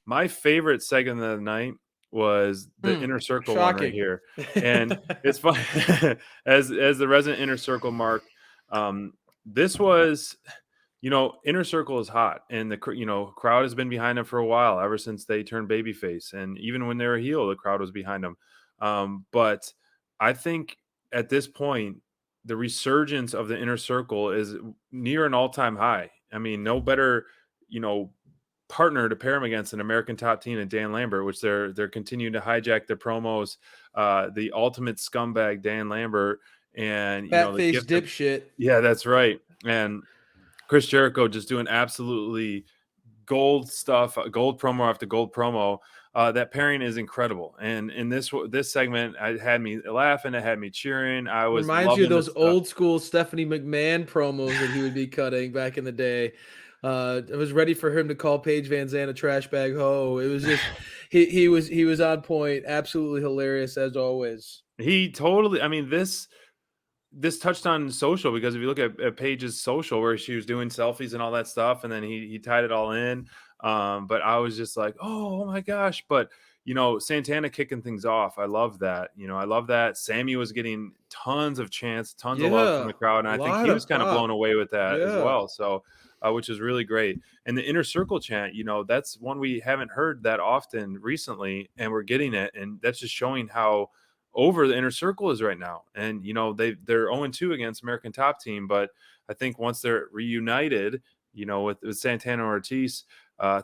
My favorite segment of the night was the Inner Circle one right Shocking. here. And it's fun as the resident Inner Circle Mark. This was, Inner Circle is hot, and the crowd has been behind them for a while, ever since they turned babyface, and even when they were heel, the crowd was behind them. But I think at this point, the resurgence of the Inner Circle is near an all-time high. I mean, no better, partner to pair him against an American Top Team and Dan Lambert, which they're continuing to hijack their promos. The ultimate scumbag Dan Lambert, and Fat the face gift of, dipshit. yeah, that's right. And Chris Jericho just doing absolutely gold stuff, gold promo after gold promo. That pairing is incredible, and in this segment, it had me laughing, it had me cheering. I was Reminds you of loving those this stuff. old school Stephanie McMahon promos that he would be cutting back in the day. I was ready for him to call Paige Van Zandt a trash bag hoe. It was just he was on point, absolutely hilarious as always. He totally. I mean, this touched on social, because if you look at Paige's social, where she was doing selfies and all that stuff, and then he tied it all in. But I was just like, oh my gosh. But Santana kicking things off, I love that. I love that Sammy was getting tons of chants, tons of love from the crowd, and I think he was kind of blown away with that as well. So which is really great. And the Inner Circle chant, that's one we haven't heard that often recently, and we're getting it, and that's just showing how over the Inner Circle is right now. And they're 0-2 against American Top Team, but I think once they're reunited, with Santana and Ortiz,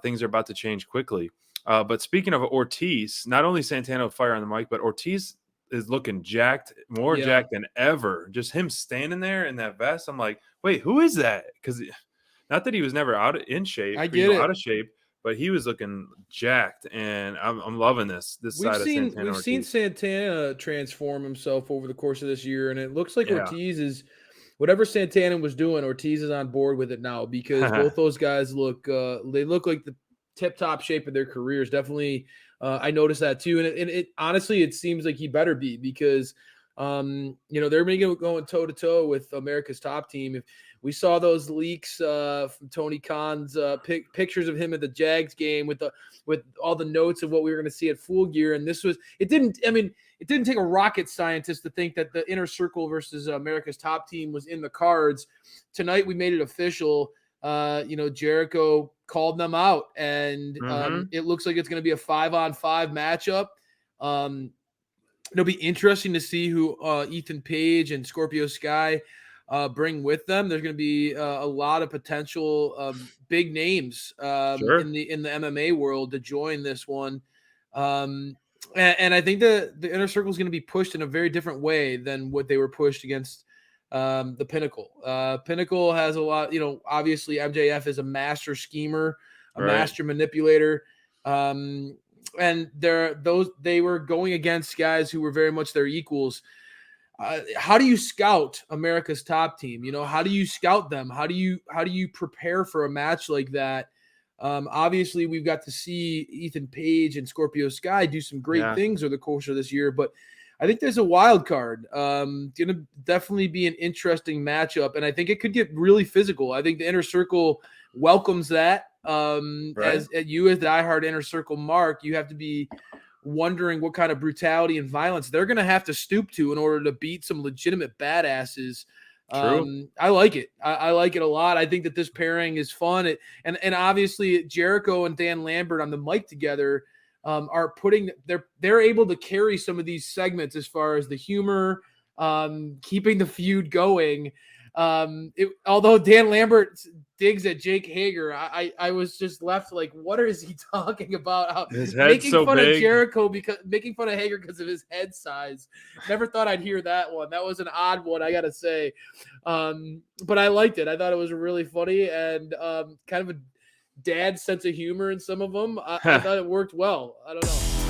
things are about to change quickly. But speaking of Ortiz, not only Santana with fire on the mic, but Ortiz is looking jacked, more jacked than ever. Just him standing there in that vest, I'm like, wait, who is that? Because not that he was never out of shape, but he was looking jacked, and I'm loving this side of Santana. We've seen Santana transform himself over the course of this year, and it looks like Ortiz is whatever Santana was doing. Ortiz is on board with it now, because both those guys look like the tip-top shape of their careers. Definitely, I noticed that too, and it honestly, it seems like he better be, because they're going toe-to-toe with America's Top Team. If we saw those leaks from Tony Khan's pictures of him at the Jags game with all the notes of what we were going to see at Full Gear, and it didn't take a rocket scientist to think that the Inner Circle versus America's Top Team was in the cards. Tonight we made it official. Jericho called them out, and it looks like it's going to be a 5-on-5 matchup. It'll be interesting to see who Ethan Page and Scorpio Sky bring with them. There's going to be a lot of potential big names in the MMA world to join this one. And I think the Inner Circle is going to be pushed in a very different way than what they were pushed against the Pinnacle. Pinnacle has a lot, obviously MJF is a master schemer, a master manipulator. And they were going against guys who were very much their equals. How do you scout America's Top Team? How do you scout them? How do you prepare for a match like that? Obviously, we've got to see Ethan Page and Scorpio Sky do some great things over the course of this year, but I think there's a wild card. Going to definitely be an interesting matchup, and I think it could get really physical. I think the Inner Circle welcomes that. As you, as the diehard Inner Circle Mark, you have to be wondering what kind of brutality and violence they're going to have to stoop to in order to beat some legitimate badasses. I like it. I like it a lot. I think that this pairing is fun. And obviously Jericho and Dan Lambert on the mic together are they're able to carry some of these segments as far as the humor, keeping the feud going. Although Dan Lambert digs at Jake Hager, I was just left like, what is he talking about? Making fun of Jericho making fun of Hager because of his head size. Never thought I'd hear that one. That was an odd one, I gotta say. But I liked it. I thought it was really funny and kind of a dad sense of humor in some of them. I thought it worked well. I don't know.